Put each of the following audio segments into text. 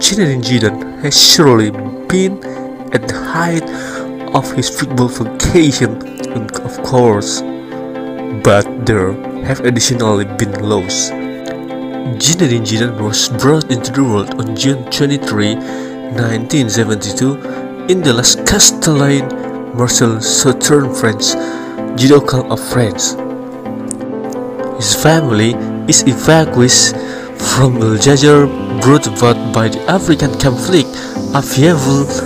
Zinedine Zidane has surely been at the height of his football vocation, of course, but there have additionally been lows. Zinedine Zidane was brought into the world on June 23, 1972 in the Les Castellane, Marseille, southern France, Judokan of France. His family is evacuees from Algeria brought about by the African conflict of Rivaldo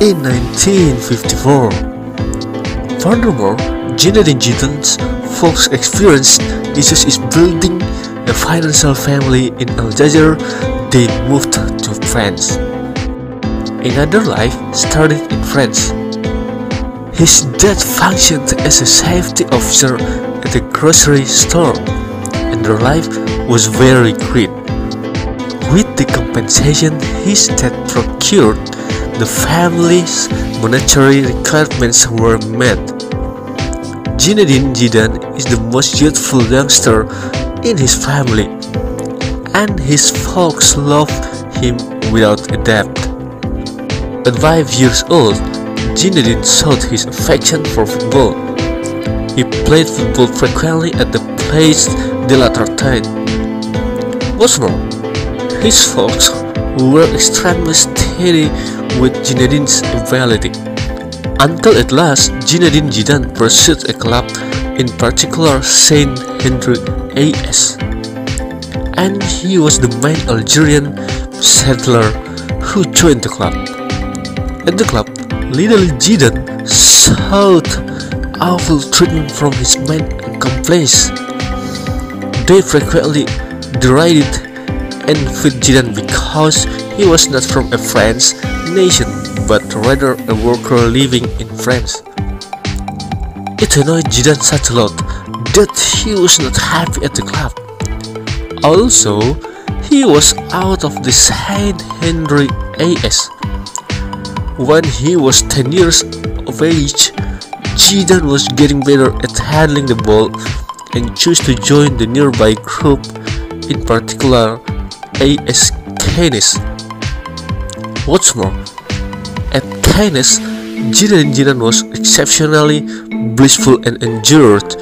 in 1954. Furthermore, Zinedine Zidane's folks experienced issues is building a financial family in Algeria. They moved to France. Another life started in France. His dad functioned as a safety officer at a grocery store, and their life was very great. With the compensation his dad procured, the family's monetary requirements were met. Zinedine Zidane is the most youthful youngster in his family, and his folks love him without a doubt. At 5 years old, Zinedine showed his affection for football. He played football frequently at the Place de la Tartine. What's more, his folks were extremely steady with Zinedine's ability, until at last Zinedine Zidane pursued a club, in particular Saint Henry AS, and he was the main Algerian settler who joined the club. At the club, little Zidane sought awful treatment from his main accomplices. They frequently derided and fit Zidane because he was not from a French nation but rather a worker living in France. It annoyed Zidane such a lot that he was not happy at the club. Also, he was out of the Saint Henry AS. When he was 10 years of age, Zidane was getting better at handling the ball and chose to join the nearby group, in particular AS Cannes. What's more, at Cannes, Zinedine Zidane was exceptionally blissful and endured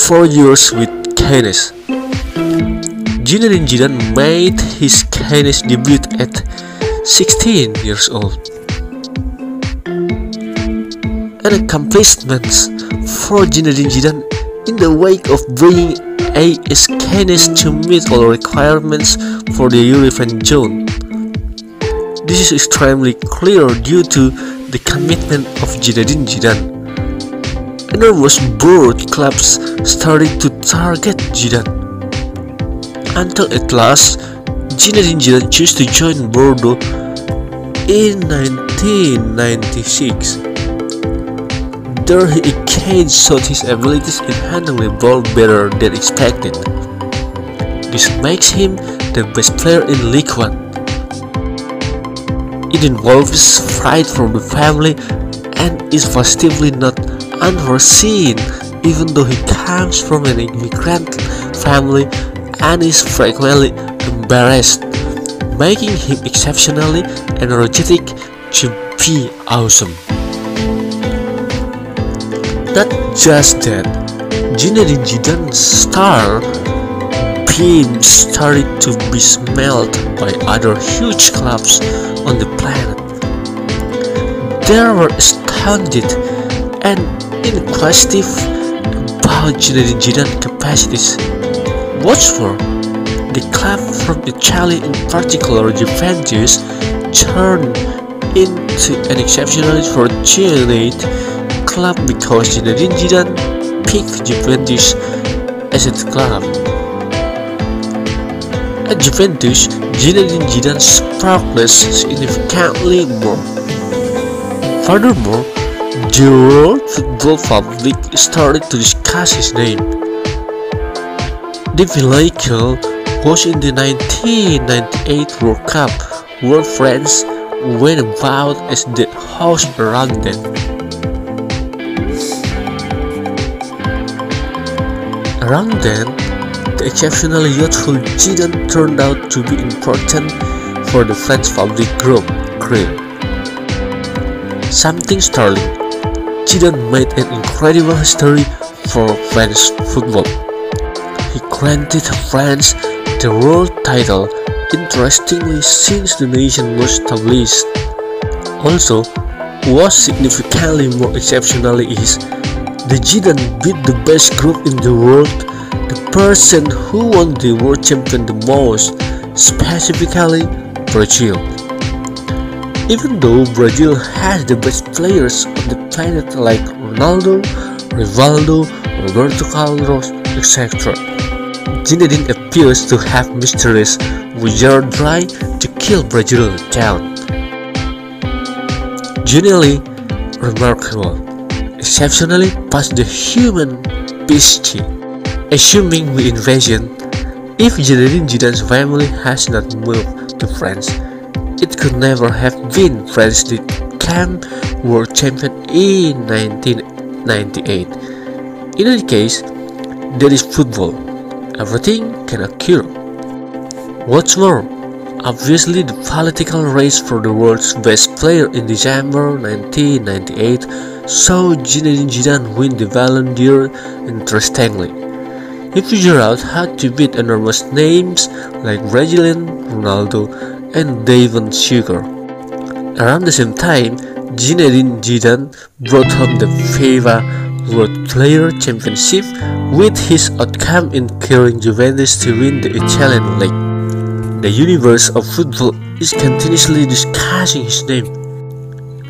4 years with Cannes. Zinedine Zidane made his Cannes debut at 16 years old. An accomplishment for Zinedine Zidane in the wake of bringing AS Cannes to meet all requirements for the European zone. This is extremely clear due to the commitment of Zinedine Zidane. Enormous board clubs started to target Zidane, until at last Zinedine Zidane chose to join Bordeaux in 1996. There he again showed his abilities in handling the ball better than expected. This makes him the best player in Ligue 1. It involves pride from the family and is positively not unforeseen, even though he comes from an immigrant family and is frequently embarrassed, making him exceptionally energetic to be awesome. Not just that, Zinedine Zidane's star beam started to be smelled by other huge clubs on the planet. They were astounded and inquisitive about Zinedine Zidane's capacities. What's more, the club from Italy, in particular Juventus, turned into an exceptionally fortunate club because Zinedine Zidane picked Juventus as its club. At Juventus, Zinedine Zidane sparkled significantly more. Furthermore, the world football public started to discuss his name. The vehicle was in the 1998 World Cup, where France went about as the host around them. Around then, the exceptionally youthful Zidane turned out to be important for the French public group crew. Something startling, Zidane made an incredible history for French football. He granted France the world title, interestingly, since the nation was established. Also, what significantly more exceptionally is the Zidane beat the best group in the world, the person who won the world champion the most, specifically Brazil. Even though Brazil has the best players on the planet like Ronaldo, Rivaldo, Roberto Carlos, etc., Zinedine appears to have mysterious wizardry to kill Brazil down. Genuinely remarkable, exceptionally past the human psyche. Assuming we envision, if Zinedine Zidane's family has not moved to France, it could never have been France that became world champion in 1998. In any case, there is football. Everything can occur. What's more, obviously the political race for the world's best player in December 1998 saw Zinedine Zidane win the Ballon d'Or. Interestingly, he figured out how to beat enormous names like Brazilian Ronaldo and David Sugar. Around the same time, Zinedine Zidane brought home the FIFA World Player Championship with his outcome in carrying Juventus to win the Italian league. The universe of football is continuously discussing his name.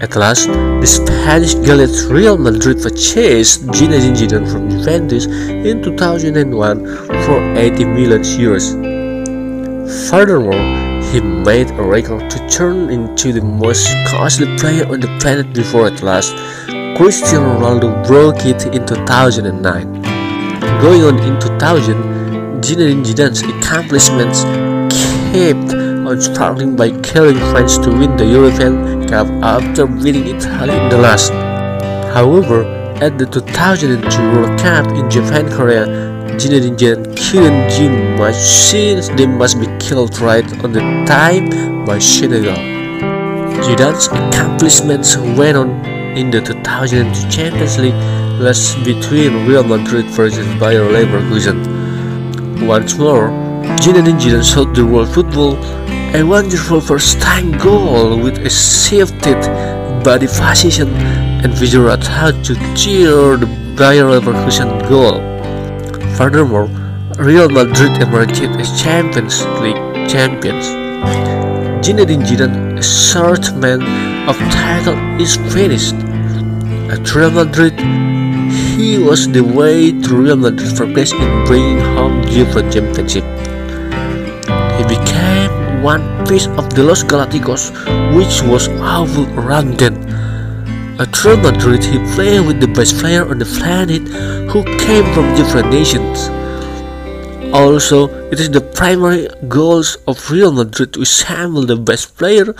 At last, the Spanish Galley Real Madrid purchased Zinedine Zidane from Juventus in 2001 for 80 million euros. Furthermore, he made a record to turn into the most costly player on the planet before at last Cristiano Ronaldo broke it in 2009. Going on in 2000, Zinedine Zidane's accomplishments kept on sparkling by carrying France to win the European Cup after beating Italy in the last. However, at the 2002 World Cup in Japan, Korea, Zinedine Zidane couldn't do much since they must be killed right on the time by Senegal. Zidane's accomplishments went on in the 2002 Champions League loss between Real Madrid versus Bayer Leverkusen. Once more, Zinedine Zidane showed the world football a wonderful first-time goal with a shifted body position and figured out how to cheer the Bayer Leverkusen goal. Furthermore, Real Madrid emerged as Champions League champions. Zinedine Zidane, a short man of title, is finished. At Real Madrid, he was the way to Real Madrid's progress in bringing home the European Championship. He became one piece of the Los Galacticos, which was awful around then. At Real Madrid, he played with the best player on the planet who came from different nations. Also, it is the primary goals of Real Madrid to assemble the best player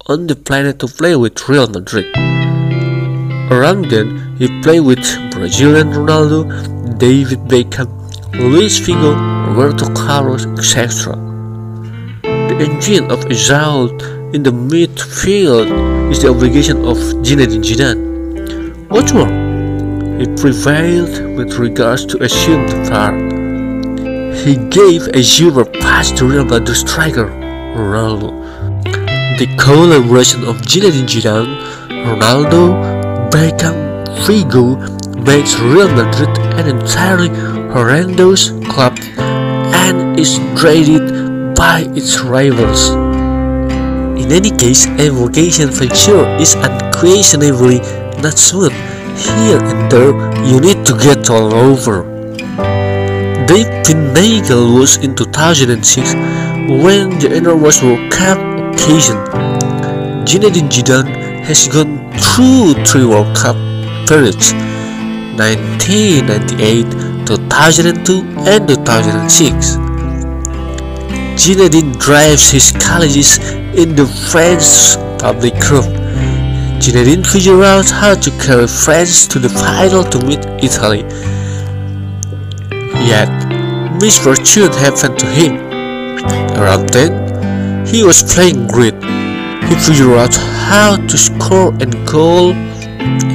on the planet to play with Real Madrid. Around then, he played with Brazilian Ronaldo, David Beckham, Luis Figo, Roberto Carlos, etc. The engine of assault in the midfield is the obligation of Zinedine Zidane. What's more, he prevailed with regards to assumed part. He gave a super pass to Real Madrid striker Ronaldo. The collaboration of Zinedine Zidane, Ronaldo, Beckham, Figo makes Real Madrid an entirely horrendous club and is dreaded by its rivals. In any case, a vocation for sure is unquestionably not smooth. Here and there, you need to get all over. The pinnacle was in 2006 when the enormous World Cup occasion. Zinedine Zidane has gone through 3 World Cup periods: 1998, 2002, and 2006. Zinedine drives his colleagues in the French public group. Zinedine figured out how to carry France to the final to meet Italy. Yet, misfortune happened to him. Around then, He was playing great. He figured out how to score and goal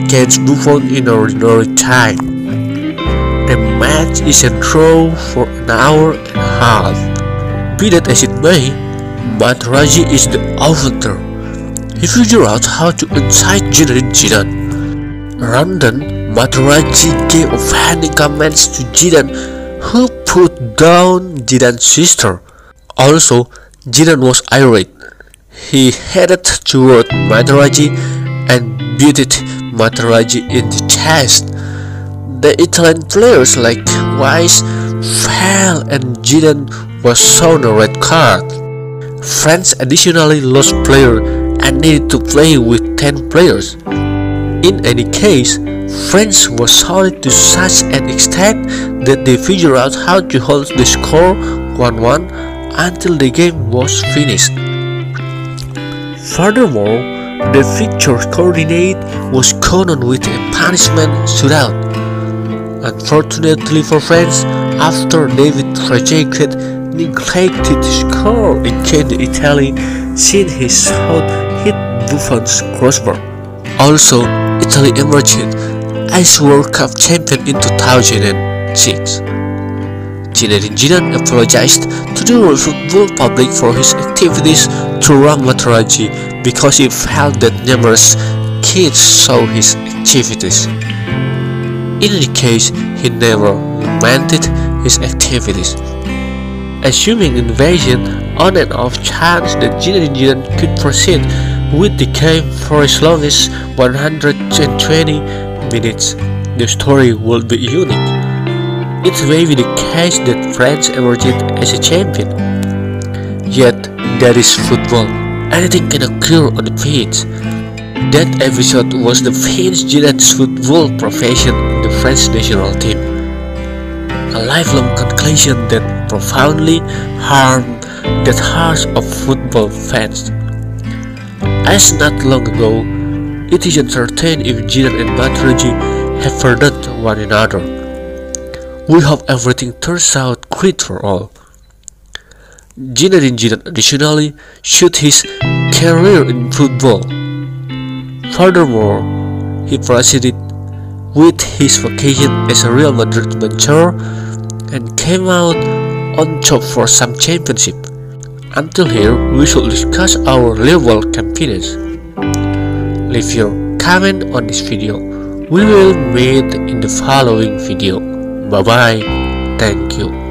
against Buffon in ordinary time. The match is a draw for an hour and a half. Be that as it may, Materazzi is the arbiter. He figured out how to incite Zinedine Zidane. Random, Materazzi gave offending comments to Zidane, who put down Zidane's sister. Also, Zidane was irate. He headed toward Materazzi and beat Materazzi in the chest. The Italian players likewise fell and Zidane was shown a red card. France additionally lost players and needed to play with 10 players. In any case, France was solid to such an extent that they figured out how to hold the score 1-1 until the game was finished. Furthermore, the fixture coordinate was conned with a punishment shootout. Unfortunately for France, after David Trezeguet neglected to score against the Italy since he shot hit Buffon's crossbar. Also, Italy emerged as World Cup champion in 2006. Zinedine Zidane apologized to the world football public for his activities to Materazzi because he felt that numerous kids saw his activities. In any case, he never lamented his activities. Assuming invasion on and off chance that Zinedine Zidane could proceed with the game for as long as 120 minutes, the story would be unique. It may be the case that France emerged as a champion. Yet, that is football. Anything can occur on the pitch. That episode was the famous Zidane's football profession in the French national team. A lifelong conclusion that profoundly harmed the hearts of football fans. As not long ago, it is uncertain if Zidane and Materazzi have forgotten one another. We hope everything turns out great for all. Zinedine Zidane additionally shot his career in football. Furthermore, he proceeded with his vocation as a Real Madrid manager and came out on top for some championship. Until here, we should discuss our Liverpool campaigns. Leave your comment on this video. We will meet in the following video. Bye bye. Thank you.